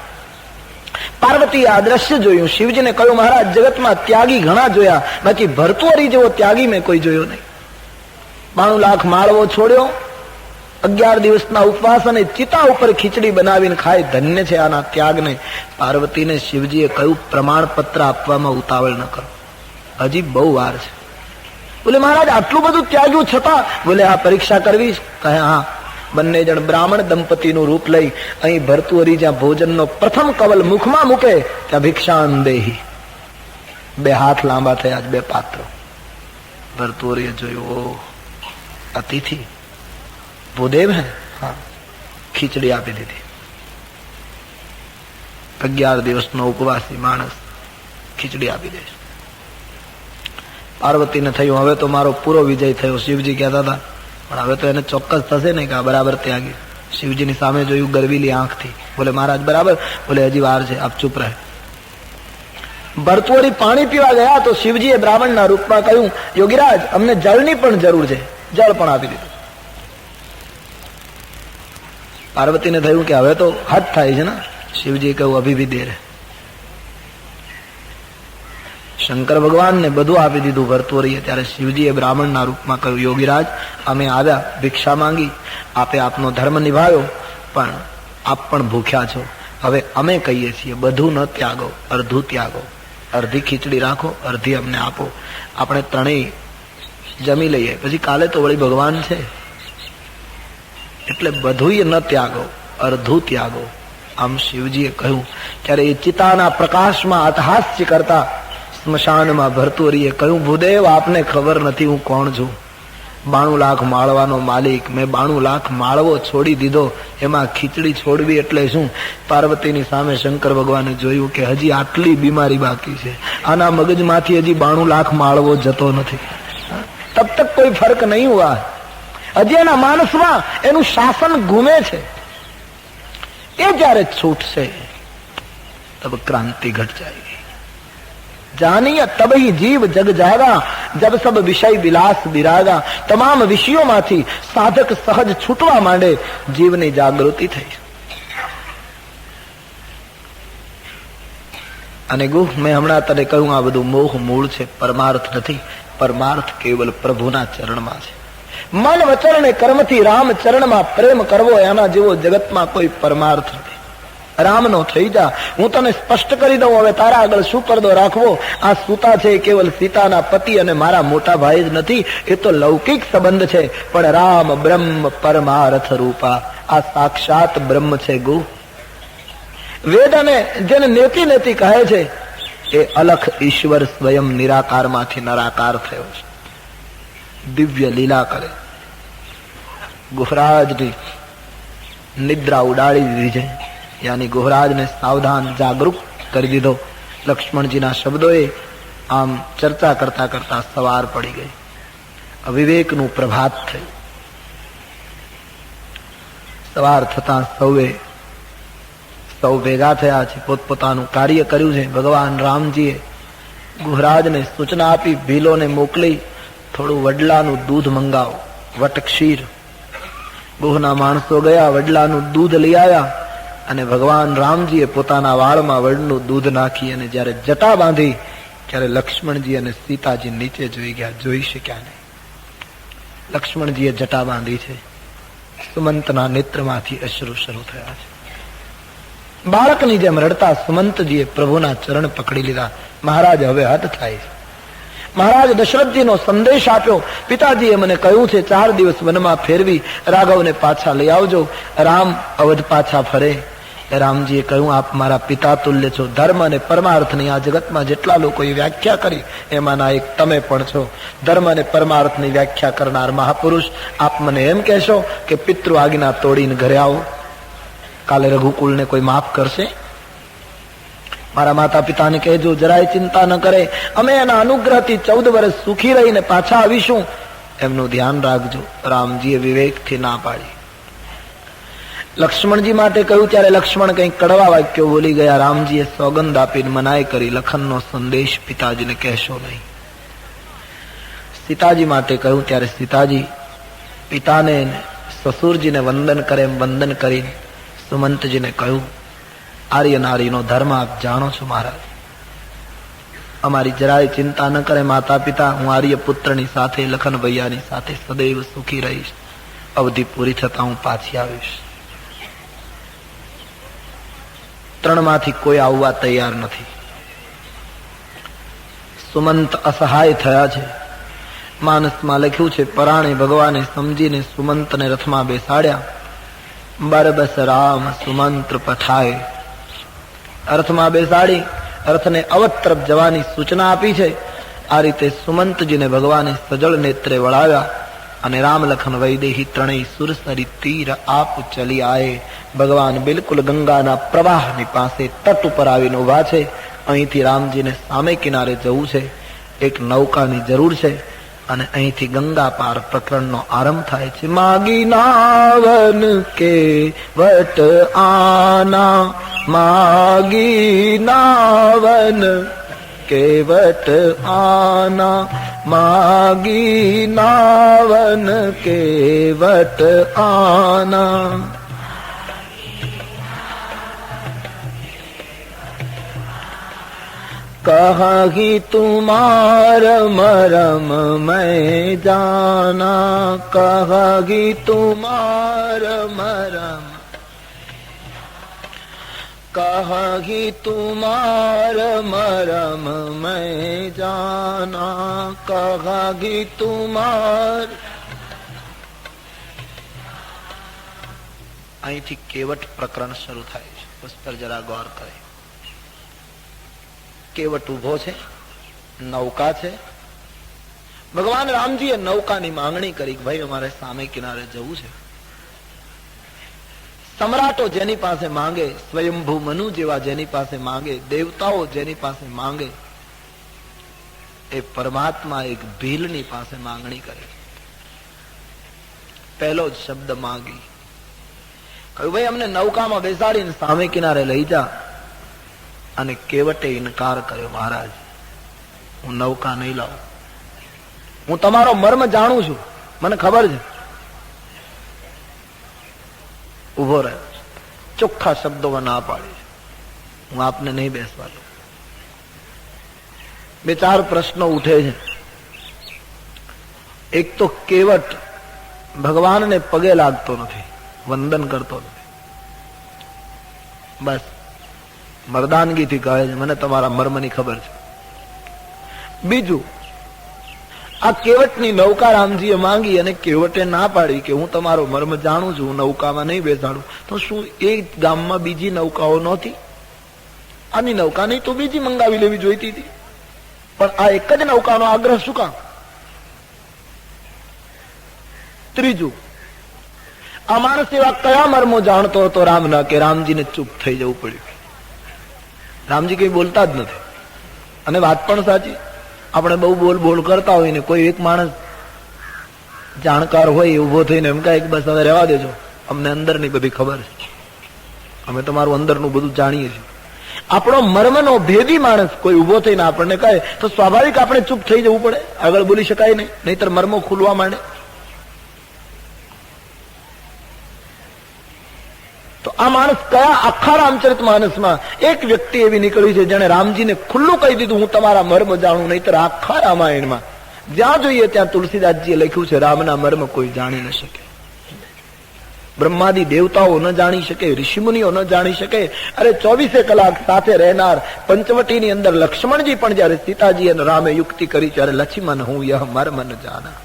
પાર્વતીએ આ દ્રશ્ય જોયું. શિવજીને કહ્યું, મહારાજ જગતમાં ત્યાગી ઘણા જોયા, બાકી ભર્તુહરી જેવો ત્યાગી મેં કોઈ જોયો નહીં. 92 લાખ માળવો છોડ્યો, 11 દિવસના ઉપવાસ, અને ચિતા ઉપર ખીચડી બનાવીને ખાય. ધન્ય છે આના ત્યાગને. પાર્વતીને શિવજીએ કહ્યું, પ્રમાણપત્ર આપવામાં ઉતાવળ ન કરો, હજી બહુ વાર છે. બોલે મહારાજ આટલું બધું ત્યાગ્યું છતાં? બોલે આ પરીક્ષા કરવી? કહે હા. બંને જણ બ્રાહ્મણ દંપતીનું રૂપ લઈ અહીં ભર્તુહરી જ્યાં ભોજનનો પ્રથમ કવલ મુખમાં મૂકે ત્યાં ભિક્ષાન દેહી, 2 હાથ લાંબા થયા, 2 પાત્રો. ભર્તુહરીએ જોયું, અતિથિ ભૂદેવ હે? હા. ખીચડી આપી દીધી. 11 દિવસનો ઉપવાસી માણસ ખીચડી આપી દે. પાર્વતીને થયું હવે તો મારો પૂરો વિજય થયો. શિવજી કહેતા હતા પણ હવે તો એને ચોક્કસ થશે ને કે આ બરાબર ત્યાગી. શિવજીની સામે જોયું ગરવીલી આંખથી. બોલે મહારાજ બરાબર? બોલે હજી વાર છે, આપ ચૂપ રહે. ભર્તુહરી પાણી પીવા ગયા તો શિવજીએ બ્રાહ્મણના રૂપમાં કહ્યું, યોગીરાજ અમને જળની પણ જરૂર છે. જળ પણ આપી દીધું. પાર્વતીને થયું કે હવે તો હદ થાય છે ને. શિવજીએ કહ્યું અભી ભી દેર. શંકર ભગવાનને બધું આપી દીધું ભર્તુહરીએ. ત્યારે શિવજીએ બ્રાહ્મણના રૂપમાં કહ્યું, યોગીરાજ અમે આવ્યા ભિક્ષા માંગી, આપે આપનો ધર્મ નિભાવ્યો, પણ આપ પણ ભૂખ્યા છો. હવે અમે કહીએ છીએ બધું ન ત્યાગો, અડધું ત્યાગો. અડધી ખીચડી રાખો, અડધી અમને આપો. આપણે ત્રણેય જમી લઈએ, પછી કાલે તો વળી ભગવાન છે. એટલે બધું ન ત્યાગો, અડધું ત્યાગો. આમ શિવજીએ કહ્યું. ત્યારે એ ચિતાના પ્રકાશમાં અતહાસ્ય કરતા સ્મશાનમાં ભરતુરીએ કહ્યું, ભૂદેવ આપને ખબર નથી હું કોણ છું. 92 લાખ માળવાનો માલિક. મેં 92 લાખ માળવો છોડી દીધો. એમાં ખીચડી છોડવી એટલે શું? પાર્વતીની સામે શંકર ભગવાને જોયું કે હજી આટલી બીમારી બાકી છે. આના મગજમાંથી હજી 92 લાખ માળવો જતો નથી. તબ તક કોઈ ફર્ક નહીં હુઆ. હજી એના માનસમાં એનું શાસન ઘૂમે છે. એ જયારે છૂટશે તબ ક્રાંતિ ઘટ જાएगी. જાનિય તબ ही जीव जग जागा, जब सब विषय विलास विरागा. તમામ વિષયોમાંથી સાધક સહજ છૂટવા માંડે, જીવની જાગૃતિ થઈ. અને ગુહ, મેં હમણાં તને કહ્યું આ બધું મોહ મૂળ છે, પરમાર્થ નથી. પરમાર્થ કેવલ પ્રભુના ચરણમાં છે. મન વચન અને કર્મથી રામ ચરણમાં પ્રેમ કરવો, એના જેવો જગતમાં કોઈ પરમાર્થ નથી. રામનો થઈ જા. હું તને સ્પષ્ટ કરી દઉં, હવે તારા આગળ શું પડદો રાખવો. આ સુતા છે કેવલ સીતાના પતિ અને મારા મોટા ભાઈ જ નથી. એ તો લૌકિક સંબંધ છે, પણ રામ બ્રહ્મ પરમાર્થ રૂપા, આ સાક્ષાત બ્રહ્મ છે. ગુ વેદ અને જેને નેતિ નેતિ કહે છે, એ અલખ ઈશ્વર સ્વયં નિરાકારમાંથી નરાકાર થયો છે. દિવ્ય લીલા કરે. ગુહરાજની નિદ્રા ઉડાડી દીધી છે. યાની ગુહરાજને સાવધાન જાગૃત કરી દીધો. લક્ષ્મણજીના શબ્દોએ આમ ચર્ચા કરતા કરતા સવાર પડી ગઈ. અવિવેકનું પ્રભાત થયું. સવાર થતા સૌ ભેગા થયા છે, પોતપોતાનું કાર્ય કર્યું છે. ભગવાન રામજીએ ગુહરાજને સૂચના આપી, ભીલોને મોકલી થોડું વડલાનું દૂધ મંગાવો, વટક્ષીર. ગુહના માણસો ગયા, વડલાનું દૂધ લઈ આવ્યા. અને ભગવાન રામજીએ પોતાના વાળમાં વડનું દૂધ નાખી અને જયારે જટા બાંધી, ત્યારે લક્ષ્મણજી અને સીતાજી નીચે જોઈ ગયા. જોઈ શક્યા નહીં. લક્ષ્મણજીએ જટા બાંધી છે. સુમંતના નેત્રમાંથી અશ્રુ શરૂ થયા છે. બાળકની જેમ રડતા સુમંતજીએ પ્રભુના ચરણ પકડી લીધા. મહારાજ હવે હદ થાય છે. મહારાજ દશરથજીનો સંદેશ આપ્યો. પિતાજીએ મને કહ્યું છે 4 દિવસ વનમાં ફેરવી રાઘવને પાછા લઈ આવજો. રામ અવધ પાછા ફરે. રામજીએ કહ્યું, આપ મારા પિતા તુલ્ય છો. ધર્મ અને પરમાર્થની આ જગતમાં જેટલા લોકોએ વ્યાખ્યા કરી, એમાંના એક તમે પણ છો. ધર્મ અને પરમાર્થની વ્યાખ્યા કરનાર મહાપુરુષ, આપ મને એમ કહેશો કે પિતૃ આજ્ઞા તોડીને ઘરે આવો? કાલે રઘુકુળને કોઈ માફ કરશે? મારા માતા પિતાને કહેજો જરાય ચિંતા ન કરે, અમે એના અનુગ્રહથી 14 વર્ષ સુખી રહીને પાછા આવીશું. એમનું ધ્યાન રાખજો. રામજીએ વિવેકથી ના પાડી. લક્ષ્મણજી માટે કહ્યું ત્યારે લક્ષ્મણ કંઈક કડવા વાક્યો બોલી ગયા. રામજીએ સોગંદ આપીને મનાઈ કરી, લખનનો સંદેશ પિતાજીને કહેશો નહીં. સીતાજી માટે કહ્યું ત્યારે સીતાજી પિતાને સસુરજીને વંદન કરે એમ વંદન કરીને સુમંતજીને કહ્યું, આર્ય નારીનો ધર્મ આપ જાણો છો મહારાજ. અમારી જરાય ચિંતા ન કરે માતા પિતા. હું આર્ય પુત્રની સાથે, લખન ભૈયાની સાથે સદૈવ સુખી રહીશ. અવધિ પૂરી થતા હું પાછી આવીશ. 3 માંથી કોઈ આવવા તૈયાર નથી. સુમંત અસહાય થયા છે. માનસમાં લખ્યું છે, પરાણે ભગવાને સમજીને સુમંતને રથમાં બેસાડ્યા. બરબસ રામ સુમંત્ર પઠાય. રથમાં બેસાડી રથને અવધ તરફ જવાની સૂચના આપી છે. આ રીતે સુમંતજીને ભગવાને સજળ નેત્રે વળાવ્યા અને રામ લખન વૈદેહી ત્રણેય સુરસરી તીર આપ ચલી આયે. ભગવાન બિલકુલ ગંગાના પ્રવાહની પાસે તટ ઉપર આવીને ઉભા છે. અહીંથી રામજીને સામે કિનારે જવું છે. એક નૌકાની જરૂર છે અને અહીંથી ગંગા પાર પ્રકરણનો આરંભ થાય છે. માગી નાવન કે વટ આના, માગી નાવન કેવટ આના, માગી નાવન કેવટ આના. कही तुम्हार मरम मैं जाना, कही तुम्हार मरम કહી તુમાર મરમ મેં જાના, કહી તુમાર. અહીંથી કેવટ પ્રકરણ શરૂ થાય છે. ઉસ પર જરા ગૌર કરે. કેવટ ઉભો છે, નૌકા છે. ભગવાન રામજીએ નૌકાની માંગણી કરી કે ભાઈ અમારે સામે કિનારે જવું છે. સમ્રાટો જેની પાસે માંગે, સ્વયંભૂ મનુ જેવા જેની પાસે માંગે, દેવતાઓ જેની પાસે માંગે, એ પરમાત્મા એક ભીલની પાસે માંગણી કરે. પહેલો જ શબ્દ માંગી. કહ્યું ભાઈ અમને નૌકામાં બેસાડીને સામે કિનારે લઈ જા. અને કેવટે ઇનકાર કર્યો, મહારાજ હું નૌકા નહીં લાવું, હું તમારો મર્મ જાણું છું, મને ખબર છે. ઉભો રહ્યો, ચોખ્ખા શબ્દોમાં ના પાડી, હું આપને નહીં બેસવા દઉં. બે ચાર પ્રશ્નો ઉઠે છે. એક તો કેવટ ભગવાનને પગે લાગતો નથી, વંદન કરતો નથી, બસ મર્દાનગીથી કહે છે મને તમારા મર્મની ખબર છે. બીજું, આ કેવટની નૌકા રામજીએ માંગી અને કેવટે ના પાડી કે હું તમારો મર્મ જાણું છું, હું નૌકામાં નહીં બેસાડું. તો શું એ ગામમાં બીજી નૌકાઓ નહોતી? આની નૌકા નહીં તો બીજી મંગાવી લેવી જોઈતી હતી, પણ આ એક જ નૌકાનો આગ્રહ શું કામ? ત્રીજું, આ માણસ એવા કયા મર્મો જાણતો હતો રામના કે રામજીને ચૂપ થઈ જવું પડ્યું? રામજી કઈ બોલતા જ નથી. અને વાત પણ સાચી, આપણે બહુ બોલ બોલ કરતા હોય ને કોઈ એક માણસ જાણકાર હોય ઉભો થઈને એમ કહે કે બસ હવે રહેવા દેજો, અમને અંદરની બધી ખબર છે, અમે તમારું અંદરનું બધું જાણીએ છીએ. આપણો મર્મનો ભેદી માણસ કોઈ ઉભો થઈને આપણને કહે તો સ્વાભાવિક આપણે ચૂપ થઈ જવું પડે, આગળ બોલી શકાય નહીં, નહીતર મર્મો ખુલવા માંડે. તો આ માણસ કયા આખા રામચરિત માનસમાં એક વ્યક્તિ એવી નીકળી છે જેને રામજીને ખુલ્લું કહી દીધું હું તમારા મર્મ જાણું, નહીતર આખા રામાયણમાં જ્યાં જોઈએ ત્યાં તુલસીદાસજીએ લખ્યું છે રામના મર્મ કોઈ જાણી ન શકે. બ્રહ્માદિ દેવતાઓ ન જાણી શકે, ઋષિમુનિઓ ન જાણી શકે. અરે 24 કલાક સાથે રહેનાર પંચવટીની અંદર લક્ષ્મણજી પણ જયારે સીતાજી અને રામે યુક્તિ કરી ત્યારે લક્ષ્મણ હું યહ મર્મ ન જાના.